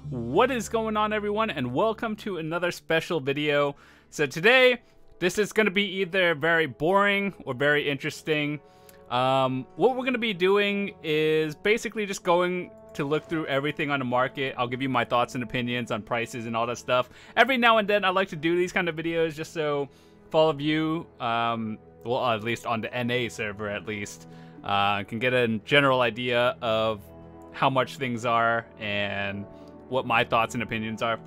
What is going on, everyone, and welcome to another special video. So today, this is going to be either very boring or very interesting. What we're going to be doing is basically just going to look through everything on the market. I'll give you my thoughts and opinions on prices and all that stuff. Every now and then, I like to do these kind of videos just so for all of you, well, at least on the NA server at least, can get a general idea of how much things are and what my thoughts and opinions are.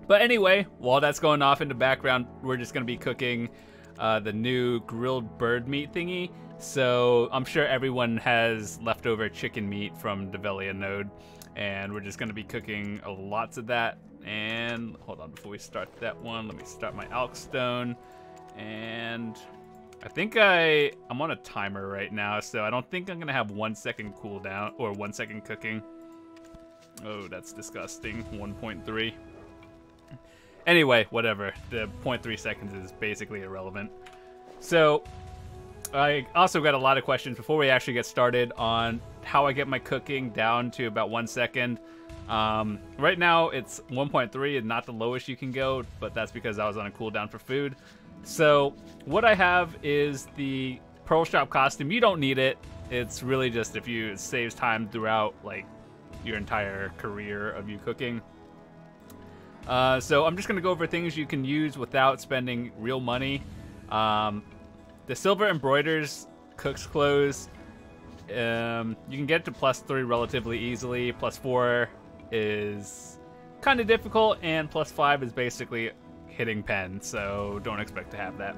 But anyway, while that's going off in the background, we're just going to be cooking the new grilled bird meat thingy. So I'm sure everyone has leftover chicken meat from the Velia node, and we're just going to be cooking lots of that. And hold on, before we start that one, let me start my alk stone. And I think I'm on a timer right now, so I don't think I'm going to have 1 second cooldown or 1 second cooking. Oh, that's disgusting. 1.3. Anyway, whatever. The 0.3 seconds is basically irrelevant. So, I also got a lot of questions before we actually get started on how I get my cooking down to about 1 second. Right now, it's 1.3 and not the lowest you can go, but that's because I was on a cooldown for food. So, what I have is the Pearl Shop costume. You don't need it. It's really just if it saves time throughout, like, your entire career of you cooking. So I'm just going to go over things you can use without spending real money. The silver embroiders cook's clothes, you can get to +3 relatively easily. +4 is kind of difficult, and +5 is basically hitting pen, so don't expect to have that.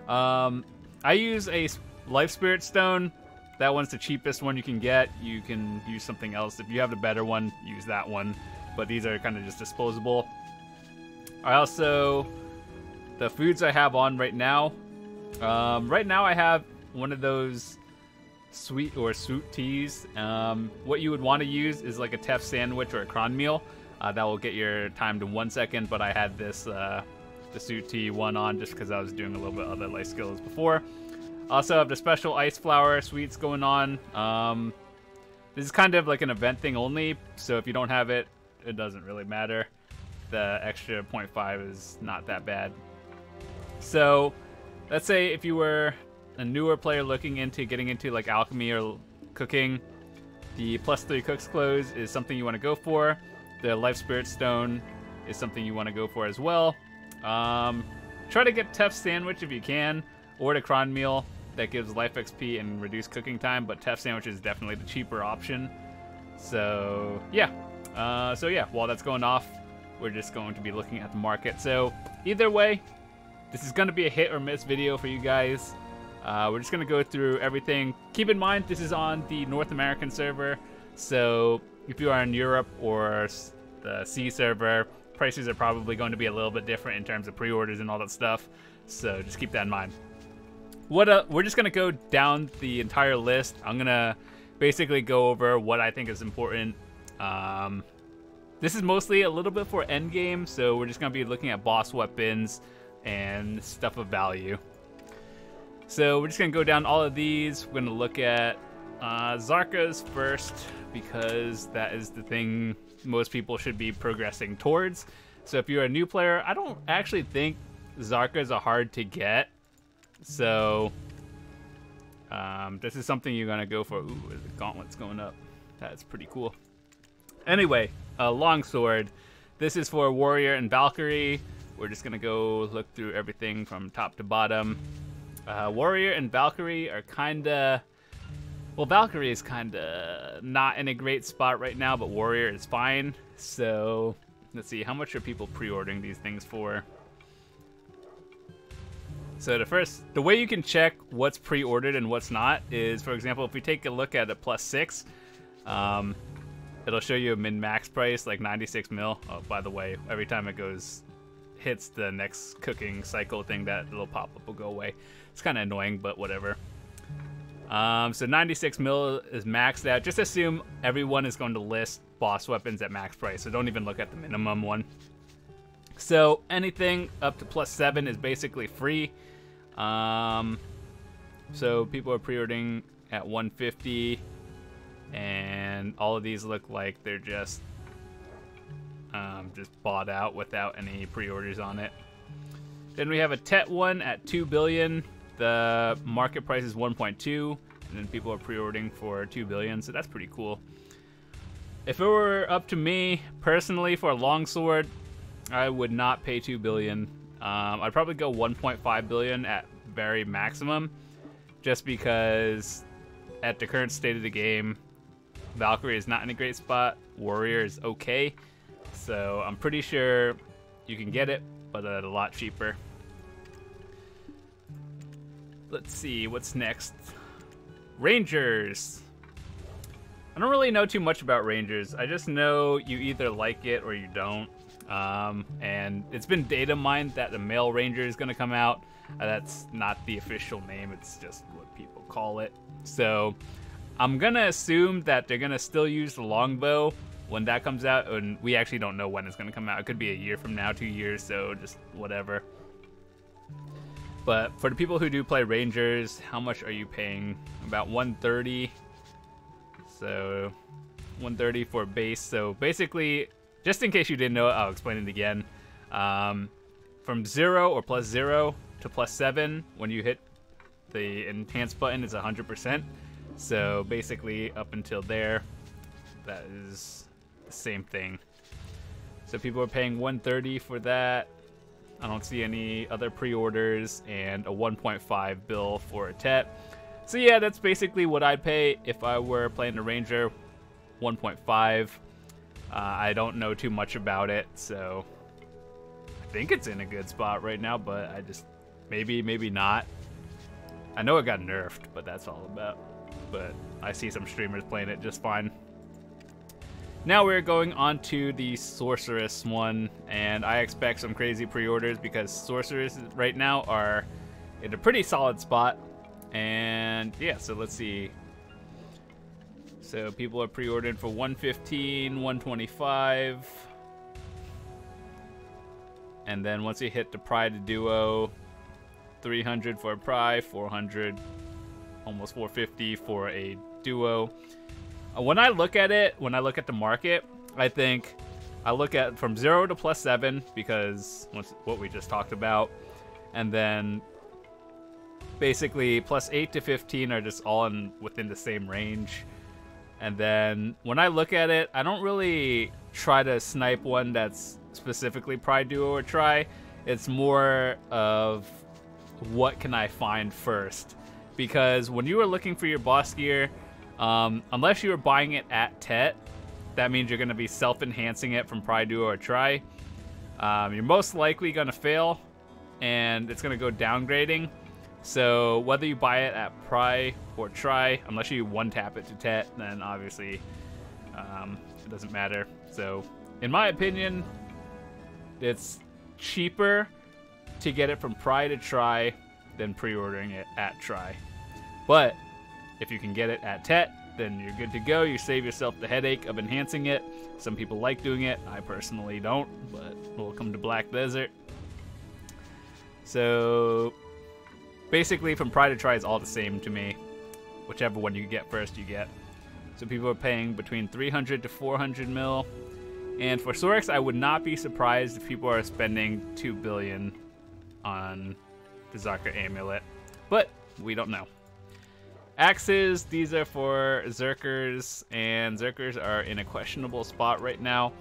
I use a life spirit stone. That one's the cheapest one you can get. You can use something else. If you have the better one, use that one. But these are kind of just disposable. The foods I have on right now. Right now I have one of those sweet teas. What you would want to use is like a teff sandwich or a cron meal. That will get your time to 1 second. But I had this the sweet tea one on just because I was doing a little bit of other life skills before. Also have the special ice flower sweets going on. This is kind of like an event thing only, so if you don't have it, it doesn't really matter. The extra 0.5 is not that bad. So let's say if you were a newer player looking into getting into like alchemy or cooking, the +3 cook's clothes is something you want to go for. The life spirit stone is something you want to go for as well. Try to get teff sandwich if you can, or the cron meal that gives life XP and reduced cooking time, but teff sandwich is definitely the cheaper option. So yeah, while that's going off, we're just going to be looking at the market. So either way, this is going to be a hit or miss video for you guys. We're just going to go through everything. Keep in mind, this is on the North American server, so if you are in Europe or the C server, prices are probably going to be a little bit different in terms of pre-orders and all that stuff, so just keep that in mind. We're just going to go down the entire list. I'm going to basically go over what I think is important. This is mostly a little bit for endgame, so we're just going to be looking at boss weapons and stuff of value. So we're just going to go down all of these. We're going to look at Zarkas first, because that is the thing most people should be progressing towards. So if you're a new player, I don't actually think Zarkas are hard to get. So this is something you're gonna go for. Ooh, the gauntlet's going up. That's pretty cool. Anyway, a longsword. This is for warrior and Valkyrie. We're just gonna go look through everything from top to bottom. Warrior and Valkyrie are kinda, well, Valkyrie is kinda not in a great spot right now, but warrior is fine. So let's see, how much are people pre-ordering these things for? So the way you can check what's pre-ordered and what's not is, for example, if we take a look at a +6, it'll show you a min-max price, like 96 mil. Oh, by the way, every time it hits the next cooking cycle thing, that little pop-up will go away. It's kind of annoying, but whatever. So 96 mil is maxed out. Just assume everyone is going to list boss weapons at max price, so don't even look at the minimum one. So anything up to +7 is basically free. So people are pre-ordering at 150, and all of these look like they're just just bought out without any pre-orders on it. Then we have a TET one at 2 billion. The market price is 1.2, and then people are pre-ordering for 2 billion, so that's pretty cool. If it were up to me personally for a longsword, I would not pay 2 billion. I'd probably go 1.5 billion at very maximum, just because at the current state of the game, Valkyrie is not in a great spot. Warrior is okay, so I'm pretty sure you can get it, but at a lot cheaper. Let's see, what's next? Rangers. I don't really know too much about Rangers. I just know you either like it or you don't. And it's been data mined that the male Ranger is going to come out. That's not the official name, it's just what people call it. So I'm going to assume that they're going to still use the longbow when that comes out, and we actually don't know when it's going to come out. It could be a year from now, 2 years, so just whatever. But for the people who do play Rangers, how much are you paying? About 130. So 130 for base. So basically, just in case you didn't know it, I'll explain it again. From 0 or plus 0 to plus 7, when you hit the enhance button, is 100%. So basically, up until there, that is the same thing. So people are paying 130 for that. I don't see any other pre-orders, and a 1.5 bill for a TET. So yeah, that's basically what I'd pay if I were playing the Ranger, 1.5. I don't know too much about it, so I think it's in a good spot right now, but I just, maybe not. I know it got nerfed, but that's all about. But I see some streamers playing it just fine. Now we're going on to the Sorceress one, and I expect some crazy pre-orders because Sorceress right now are in a pretty solid spot. And yeah, so let's see. So people are pre-ordering for 115, 125. And then once you hit the Pride Duo, 300 for a Pride, 400, almost 450 for a Duo. When I look at it, when I look at the market, I think I look at from 0 to plus 7 because what we just talked about, and then basically plus 8 to 15 are just all within the same range. And then when I look at it, I don't really try to snipe one that's specifically Pride Duo or Tri. It's more of what can I find first, because when you are looking for your boss gear, unless you are buying it at TET, that means you're going to be self-enhancing it from Pride Duo or Tri. You're most likely going to fail, and it's going to go downgrading. So whether you buy it at Pri or Tri, unless you one-tap it to TET, then obviously it doesn't matter. So in my opinion, it's cheaper to get it from Pri to Tri than pre-ordering it at Tri. But if you can get it at TET, then you're good to go. You save yourself the headache of enhancing it. Some people like doing it. I personally don't, but welcome to Black Desert. So basically from Pride to Tri is all the same to me. Whichever one you get first, you get. So people are paying between 300 to 400 mil. And for Sorix, I would not be surprised if people are spending 2 billion on the Zarka Amulet. But we don't know. Axes, these are for Zerkers, and Zerkers are in a questionable spot right now.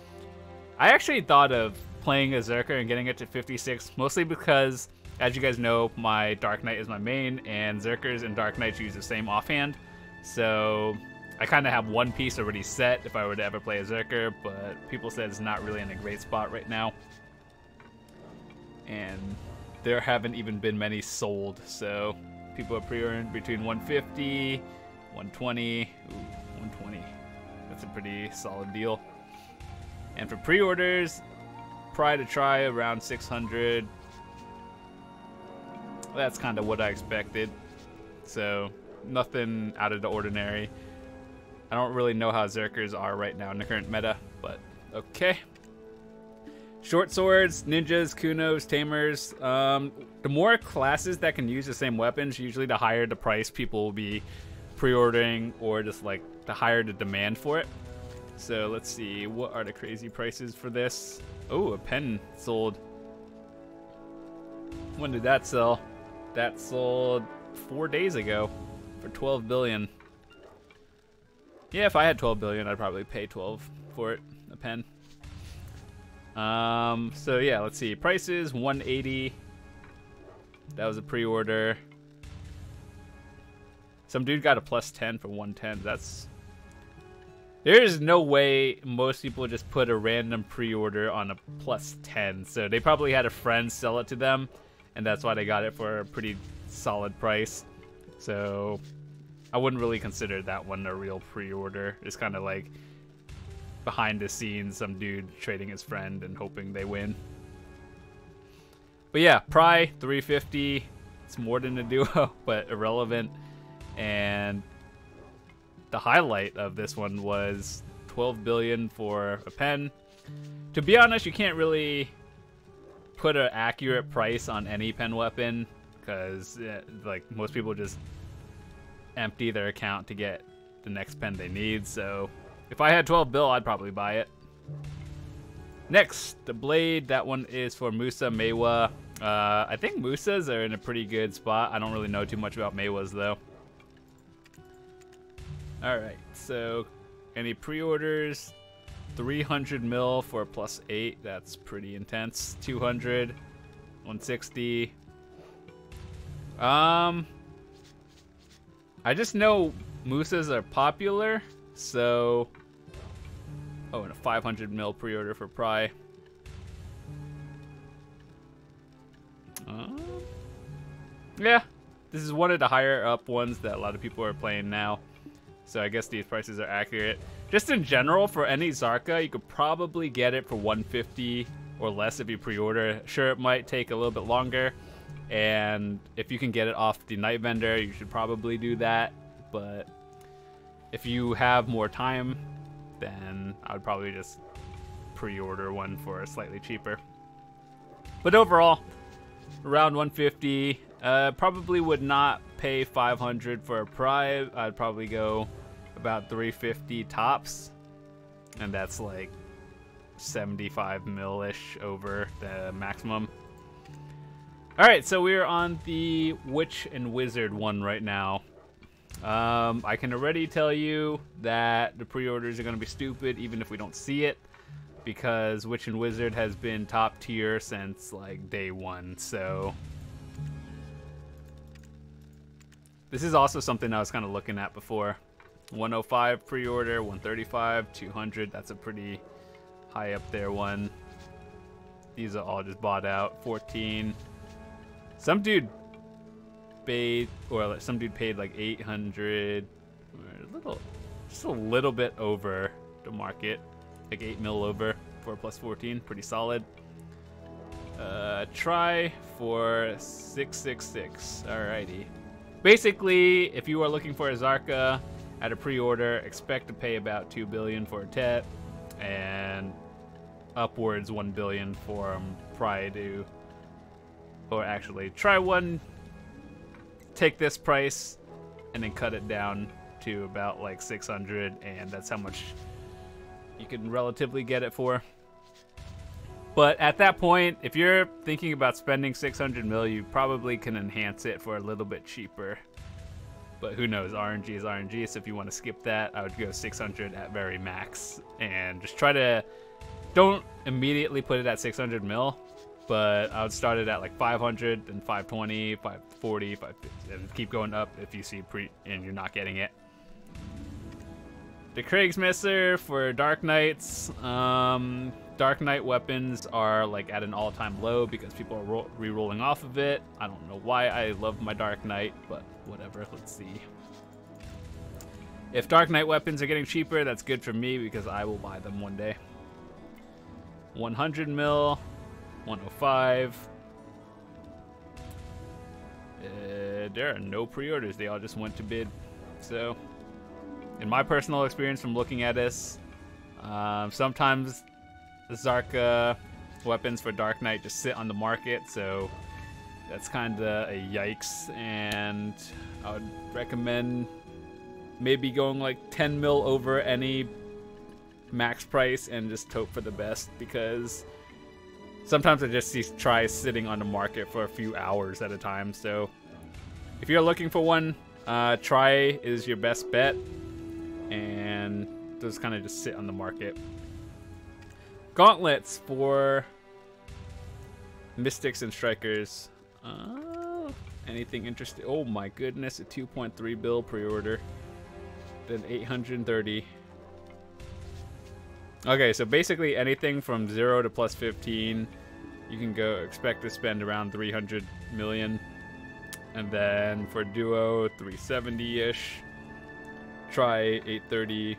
I actually thought of playing a Zerker and getting it to 56, mostly because, as you guys know, my Dark Knight is my main, and Zerkers and Dark Knights use the same offhand. So I kind of have one piece already set if I were to ever play a Zerker, but people said it's not really in a great spot right now. And there haven't even been many sold, so people are pre-ordering between 150, 120, 120. That's a pretty solid deal. And for pre-orders, Pride to Tri around 600. That's kind of what I expected. So nothing out of the ordinary. I don't really know how Zerkers are right now in the current meta, but okay. Short swords, ninjas, kunos, tamers. The more classes that can use the same weapons, usually the higher the price people will be pre-ordering, or just like the higher the demand for it. So let's see, what are the crazy prices for this? Oh, a pen sold. When did that sell? That sold 4 days ago for 12 billion. Yeah, if I had 12 billion, I'd probably pay 12 for it, a pen. So yeah, let's see. Prices 180. That was a pre-order. Some dude got a +10 for 110. There is no way most people just put a random pre-order on a +10. So they probably had a friend sell it to them, and that's why they got it for a pretty solid price. So I wouldn't really consider that one a real pre-order. It's kind of like behind the scenes, some dude trading his friend and hoping they win. But yeah, Pry 350. It's more than a duo, but irrelevant. And the highlight of this one was 12 billion for a pen. To be honest, you can't really put an accurate price on any pen weapon because like most people just empty their account to get the next pen they need. So if I had 12 bill, I'd probably buy it. Next, the blade. That one is for Musa Meiwa. I think Musas are in a pretty good spot. I don't really know too much about Meiwas though. Alright, so any pre-orders? 300 mil for a +8. That's pretty intense. 200, 160. I just know Musas are popular, so... Oh, and a 500 mil pre-order for Pry. Yeah, this is one of the higher up ones that a lot of people are playing now. So I guess these prices are accurate. Just in general, for any Zarka, you could probably get it for 150 or less if you pre-order. Sure, it might take a little bit longer. And if you can get it off the night vendor, you should probably do that. But if you have more time, then I would probably just pre-order one for slightly cheaper. But overall, around 150. Probably would not pay 500 for a Pry. I'd probably go about 350 tops. And that's like 75 mil-ish over the maximum. Alright, so we're on the Witch and Wizard one right now. I can already tell you that the pre-orders are going to be stupid even if we don't see it, because Witch and Wizard has been top tier since like day one. So this is also something I was kind of looking at before. 105 pre-order, 135, 200. That's a pretty high up there one. These are all just bought out. 14. Some dude paid like 800, or just a little bit over the market, like 8 mil over for a +14. Pretty solid. Try for 666. Alrighty. Basically, if you are looking for a Zarka at a pre-order, expect to pay about 2 billion for a Tet and upwards 1 billion for Pry to, or actually try one, take this price and then cut it down to about like 600, and that's how much you can relatively get it for. But at that point, if you're thinking about spending 600 mil, you probably can enhance it for a little bit cheaper. But who knows, RNG is RNG, so if you want to skip that, I would go 600 at very max. And just try to, don't immediately put it at 600 mil, but I would start it at like 500, then 520, 540, 550, and keep going up if you see and you're not getting it. The Kriegsmesser for Dark Knights. Dark Knight weapons are like at an all-time low because people are re-rolling off of it. I don't know why. I love my Dark Knight, but whatever. Let's see. If Dark Knight weapons are getting cheaper, that's good for me because I will buy them one day. 100 mil, 105. There are no pre-orders. They all just went to bid. So, in my personal experience from looking at this, sometimes the Zarka weapons for Dark Knight just sit on the market, so that's kind of a yikes, and I would recommend maybe going like 10 mil over any max price and just hope for the best, because sometimes I just see tries sitting on the market for a few hours at a time. So if you're looking for one, try is your best bet, and those kind of just sit on the market. Gauntlets for Mystics and Strikers. Anything interesting? Oh my goodness, a 2.3 bill pre-order. Then 830. Okay, so basically anything from 0 to plus 15, you can expect to spend around 300 million. And then for Duo, 370-ish. Try 830.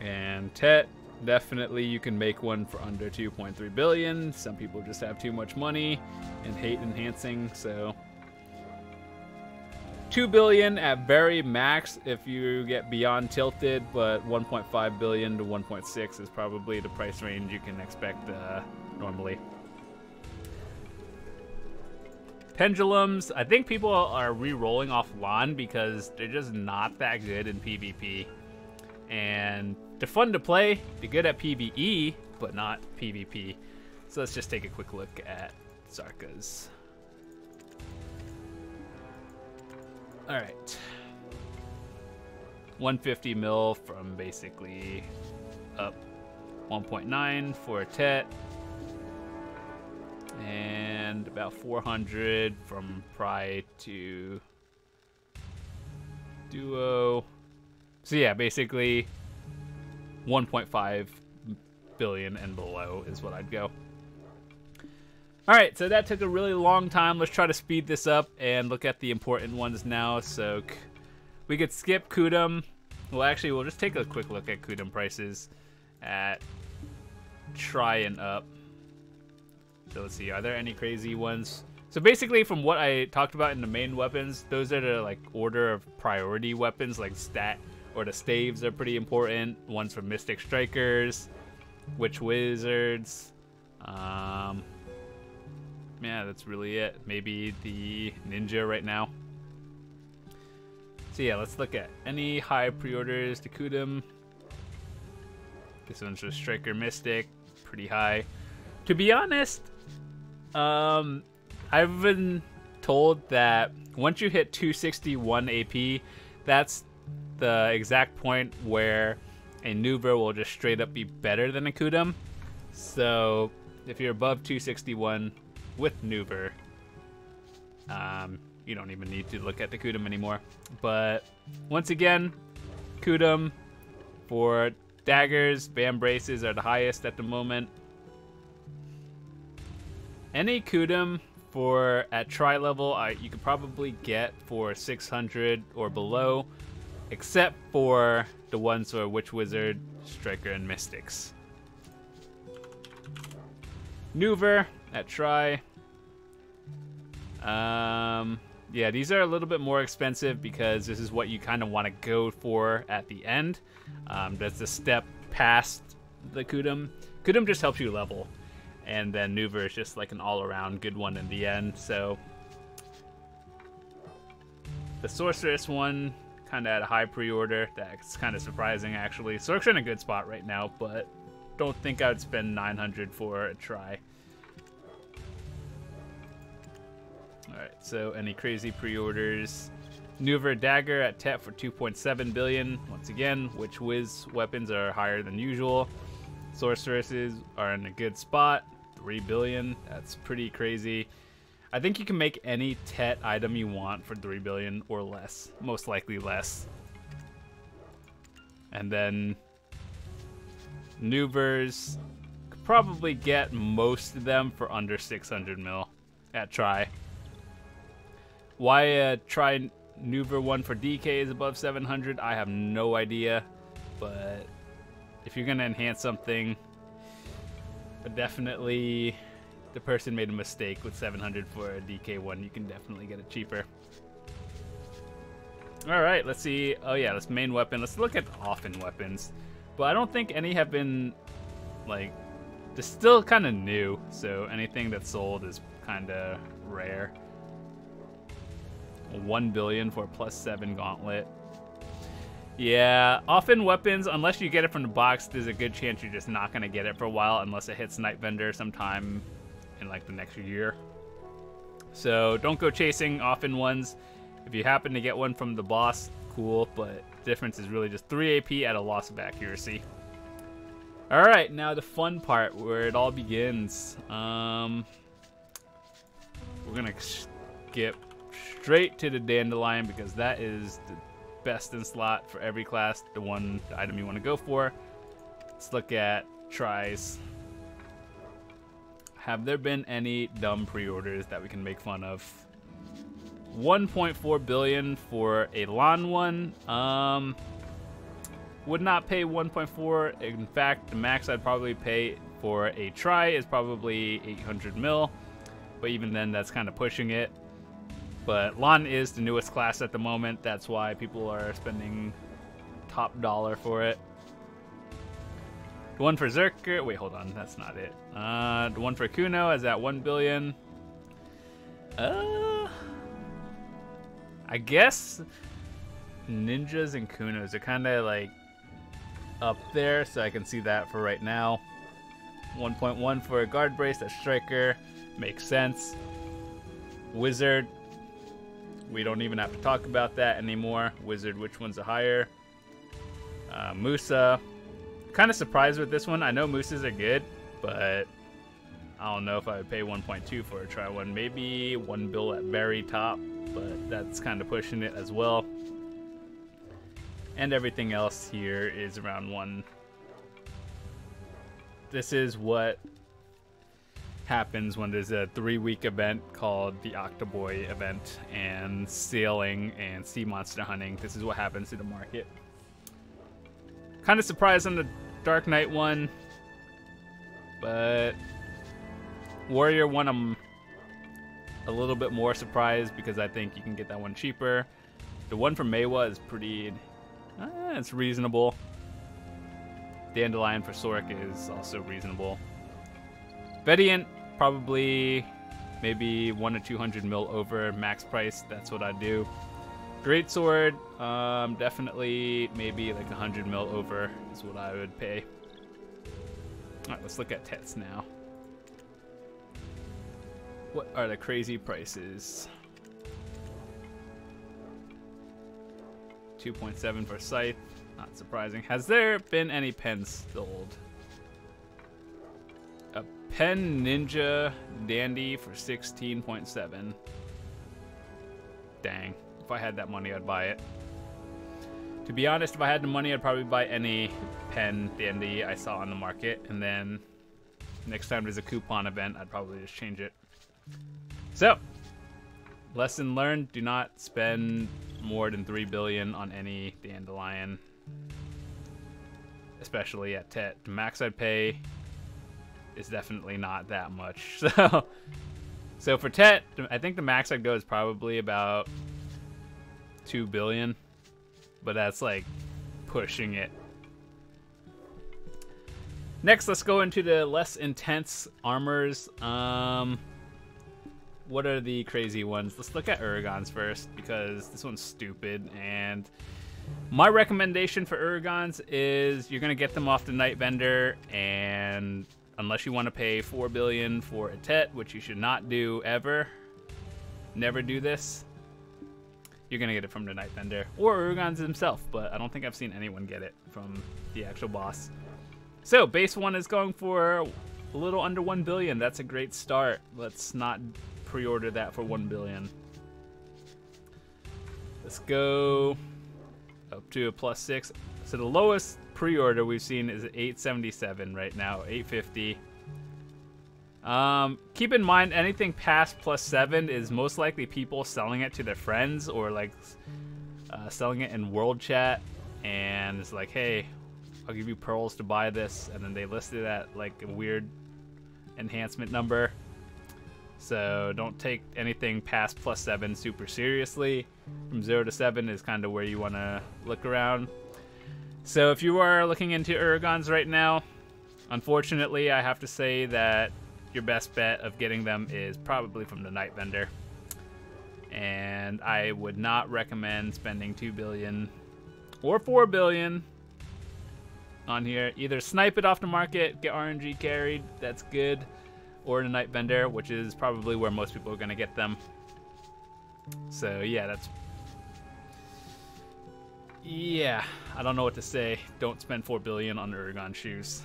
And Tet, definitely you can make one for under 2.3 billion. Some people just have too much money and hate enhancing, so 2 billion at very max if you get beyond tilted, but 1.5 billion to 1.6 is probably the price range you can expect normally. Pendulums, I think people are re-rolling off Lan because they're just not that good in PvP. And they're fun to play, they're good at PvE, but not PvP. So let's just take a quick look at Zarkas. Alright. 150 mil from basically up 1.9 for Tet. And about 400 from Pry to Duo. So yeah, basically 1.5 billion and below is what I'd go. Alright, so that took a really long time. Let's try to speed this up and look at the important ones now. So we could skip Kudum. Well, actually, we'll just take a quick look at Kudum prices at Try and Up. So let's see, are there any crazy ones? So basically, from what I talked about in the main weapons, those are the like order of priority weapons, like stat or the staves are pretty important. Ones from Mystic Strikers, Witch Wizards. Yeah, that's really it. Maybe the Ninja right now. So yeah, let's look at any high pre-orders to Kudum. This one's for Striker Mystic, pretty high. To be honest, I've been told that once you hit 261 AP, that's the exact point where a Nuver will just straight up be better than a Kudum. So if you're above 261 with Nuver, you don't even need to look at the Kudum anymore. But once again, Kudum for daggers, Bam Braces are the highest at the moment. Any Kudum for at Tri level, you could probably get for 600 or below, except for the ones for Witch Wizard, Striker, and Mystics. Nuver at Tri. Yeah, these are a little bit more expensive because this is what you kind of want to go for at the end. That's the step past the Kudum. Kudum just helps you level, and then Nuver is just like an all-around good one in the end. So the Sorceress one kind of at a high pre-order. That's kind of surprising, actually. Sorceress in a good spot right now, but don't think I would spend 900 for a Try. Alright, so any crazy pre-orders? Nuver Dagger at Tet for 2.7 billion. Once again, Witch Wiz weapons are higher than usual. Sorceresses are in a good spot. 3 billion. That's pretty crazy. I think you can make any Tet item you want for 3 billion or less. Most likely less. And then Nuvers, could probably get most of them for under 600 mil at Try. Why Try Nuver one for DK is above 700, I have no idea. But if you're gonna enhance something, but definitely the person made a mistake with 700 for a DK one. You can definitely get it cheaper. All right, let's see. Oh yeah, this main weapon. Let's look at often weapons. But I don't think any have been like, they're still kind of new. So anything that's sold is kind of rare. 1 billion for +7 gauntlet. Yeah, often weapons, unless you get it from the box, there's a good chance you're just not going to get it for a while unless it hits Night Vendor sometime in like the next year. So don't go chasing often ones. If you happen to get one from the boss, cool, but the difference is really just 3 AP at a loss of accuracy. Alright, now the fun part where it all begins. We're going to skip straight to the Dandelion because that is the best in slot for every class, the item you want to go for. Let's look at tries. Have there been any dumb pre-orders that we can make fun of? 1.4 billion for a lawn one. Would not pay 1.4. In fact, the max I'd probably pay for a try is probably 800 mil, but even then that's kind of pushing it. But Lon is the newest class at the moment. That's why people are spending top dollar for it. The one for Zerker, wait, hold on, that's not it. The one for Kuno is at 1 billion. I guess ninjas and Kunos are kind of like up there, so I can see that for right now. 1.1 for a guard brace, that's striker, makes sense. Wizard, we don't even have to talk about that anymore. Wizard, which one's a higher? Musa. Kind of surprised with this one. I know Musas are good, but I don't know if I would pay 1.2 for a try one. Maybe 1 bill at very top, but that's kind of pushing it as well. And everything else here is around 1. This is what happens when there's a 3-week event called the Octoboy event and sailing and sea monster hunting. This is what happens to the market. Kind of surprised on the Dark Knight one, but Warrior one I'm a little bit more surprised because I think you can get that one cheaper. The one from Maewa is pretty, it's reasonable. Dandelion for Sork is also reasonable. Vediant, probably maybe 100 to 200 mil over max price. That's what I do. Greatsword, definitely maybe like 100 mil over is what I would pay. Alright, let's look at Tets now. What are the crazy prices? 2.7 for Scythe, not surprising. Has there been any pens sold? A Pen Ninja Dandy for 16.7. Dang. If I had that money, I'd buy it. To be honest, if I had the money, I'd probably buy any pen dandy I saw on the market, and then next time there's a coupon event, I'd probably just change it. So, lesson learned, do not spend more than 3 billion on any Dandelion, especially at Tet. The max I'd pay is definitely not that much. So for Tet, I think the max I'd go is probably about 2 billion, but that's like pushing it. Next, let's go into the less intense armors. What are the crazy ones? Let's look at Uragons first because this one's stupid, and my recommendation for Uragons is you're gonna get them off the Night Vendor, and unless you want to pay 4 billion for a Tet, which you should not do ever, never do this, you're gonna get it from the Night Vendor or Uragons himself, but I don't think I've seen anyone get it from the actual boss. So base one is going for a little under 1 billion. That's a great start. Let's not pre-order that for 1 billion. Let's go up to a +6. So the lowest pre-order we've seen is 877 right now, 850. Keep in mind, anything past +7 is most likely people selling it to their friends or like selling it in world chat, and it's like, hey, I'll give you pearls to buy this, and then they list it at like a weird enhancement number. So don't take anything past +7 super seriously. From 0 to 7 is kind of where you want to look around. So if you are looking into Uragons right now, unfortunately I have to say that your best bet of getting them is probably from the Night Vendor. And I would not recommend spending 2 billion or 4 billion on here. Either snipe it off the market, get RNG carried, that's good, or the Night Vendor, which is probably where most people are going to get them. So yeah, that's... yeah, I don't know what to say. Don't spend 4 billion on Uragon shoes.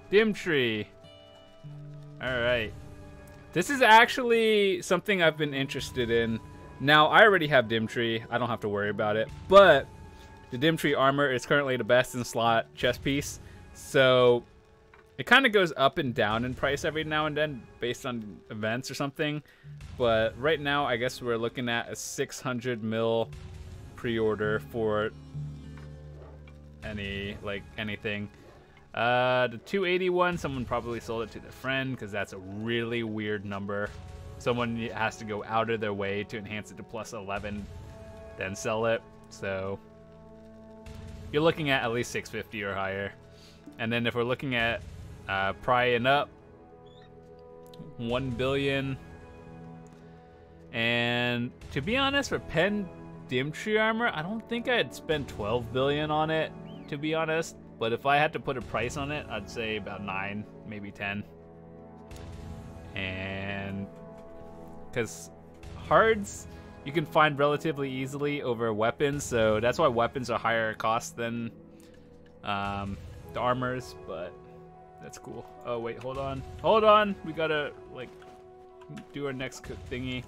Dim Tree. Alright. This is actually something I've been interested in. Now, I already have Dim Tree. I don't have to worry about it. But the Dim Tree armor is currently the best in slot chest piece. So it kind of goes up and down in price every now and then based on events or something. But right now, I guess we're looking at a 600 mil pre-order for anything. The 281, someone probably sold it to their friend because that's a really weird number. Someone has to go out of their way to enhance it to plus 11, then sell it. So you're looking at least 650 or higher. And then if we're looking at pry and up, 1 billion. And to be honest, for Pen Dim Tree armor, I don't think I'd spend 12 billion on it, to be honest. But if I had to put a price on it, I'd say about 9, maybe 10. And because hards you can find relatively easily over weapons, so that's why weapons are higher cost than the armors, but that's cool. Oh wait, hold on, we gotta like do our next cook thingy.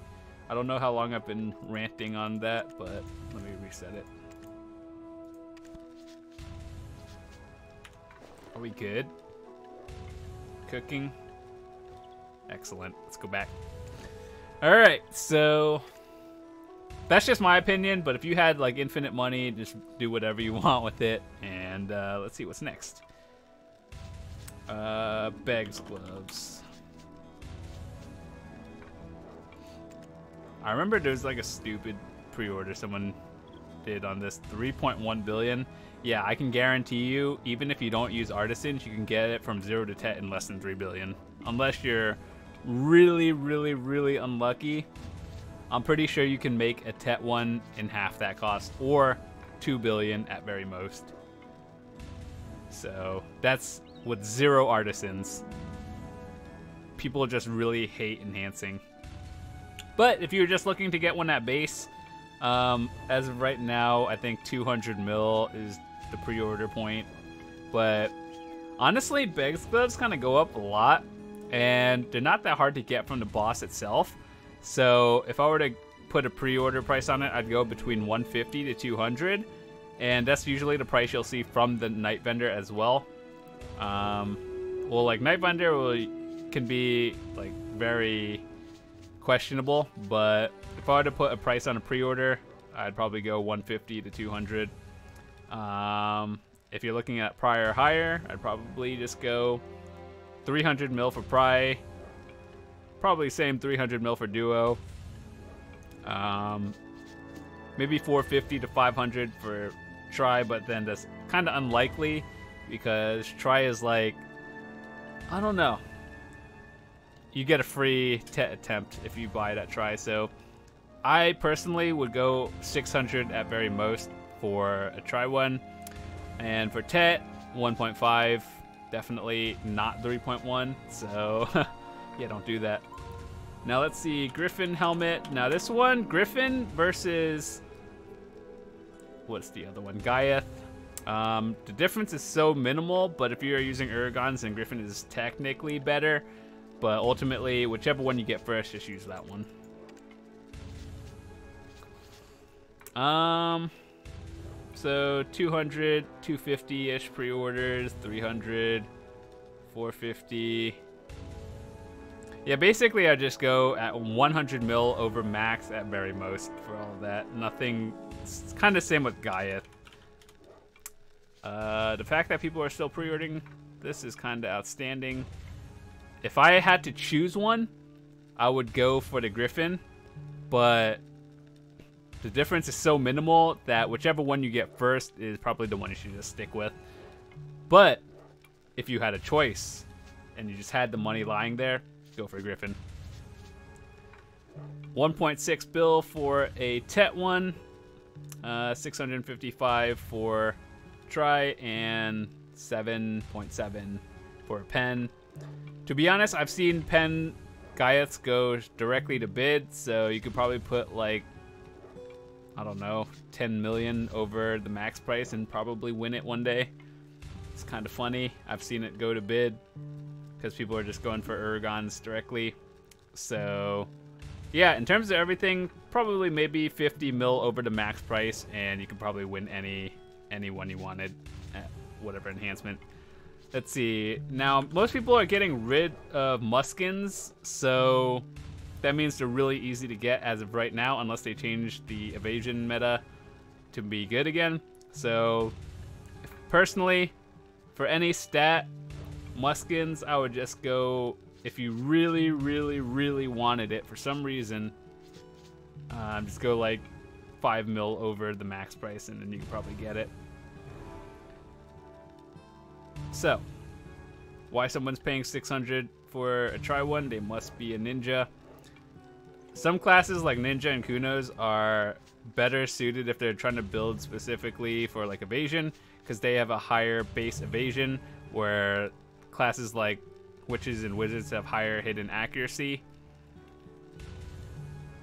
I don't know how long I've been ranting on that, but let me reset it. Are we good? Cooking? Excellent. Let's go back. Alright, so that's just my opinion, but if you had like infinite money, just do whatever you want with it. And let's see what's next. Bags, gloves. I remember there was like a stupid pre-order someone did on this, 3.1 billion. Yeah, I can guarantee you, even if you don't use artisans, you can get it from 0 to 10 in less than 3 billion. Unless you're really, really, really unlucky. I'm pretty sure you can make a Tet one in half that cost, or 2 billion at very most. So that's with 0 artisans. People just really hate enhancing. But if you're just looking to get one at base, as of right now, I think 200 mil is the pre-order point. But honestly, Beg's gloves kind of go up a lot, and they're not that hard to get from the boss itself. So if I were to put a pre-order price on it, I'd go between 150 to 200, and that's usually the price you'll see from the Night Vendor as well. Well, like Night Vendor can be like very questionable, but if I were to put a price on a pre-order, I'd probably go 150 to 200. If you're looking at Pry or higher, I'd probably just go 300 mil for Pry, probably same 300 mil for Duo, maybe 450 to 500 for Try, but then that's kind of unlikely because Try is like, I don't know, you get a free Tet attempt if you buy that Try. So I personally would go 600 at very most for a Try one, and for Tet 1.5, definitely not 3.1. So yeah, don't do that. Now let's see, Griffin helmet. Now this one, Griffin versus, what's the other one, Gaiath. The difference is so minimal, but if you're using Uragons, then Griffin is technically better. But ultimately, whichever one you get first, just use that one. So 200, 250-ish pre-orders, 300, 450. Yeah, basically I just go at 100 mil over max at very most for all of that. Nothing, it's kind of same with Gaiath. The fact that people are still pre-ordering this is kind of outstanding. If I had to choose one, I would go for the Griffin, but the difference is so minimal that whichever one you get first is probably the one you should just stick with. But if you had a choice and you just had the money lying there, go for Griffin. 1.6 bill for a Tet one. 655 for try, and 7.7 for a pen. To be honest, I've seen pen Gaiaths go directly to bid, so you could probably put like, I don't know, 10 million over the max price and probably win it one day. It's kind of funny. I've seen it go to bid because people are just going for Uragons directly. So yeah, in terms of everything, probably maybe 50 mil over the max price, and you could probably win any one you wanted at whatever enhancement. Let's see. Now, most people are getting rid of Muskins, so that means they're really easy to get as of right now, unless they change the evasion meta to be good again. So, personally, for any stat, Muskins, I would just go, if you really, really, really wanted it for some reason, just go like 5 mil over the max price, and then you can probably get it. So, why someone's paying 600 for a try one? They must be a ninja. Some classes like ninja and kunos are better suited if they're trying to build specifically for like evasion, because they have a higher base evasion, where classes like witches and wizards have higher hidden accuracy.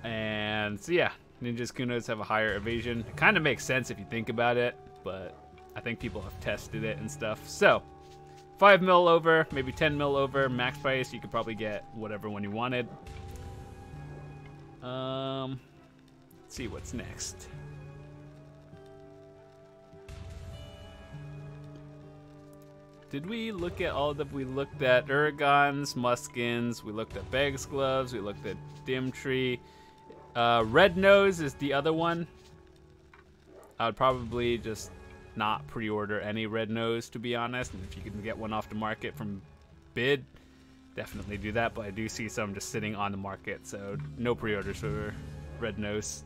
And so yeah, ninjas, kunos have a higher evasion. It kind of makes sense if you think about it, but I think people have tested it and stuff. So 5 mil over, maybe 10 mil over max price, you could probably get whatever one you wanted. Let's see what's next. Did we look at all of them? We looked at Uragons, Muskins, we looked at Beg's Gloves, we looked at Dimtree. Red Nose is the other one. I would probably just not pre-order any Red Nose, to be honest. And if you can get one off the market from bid, definitely do that. But I do see some just sitting on the market, so no pre-orders for Red Nose.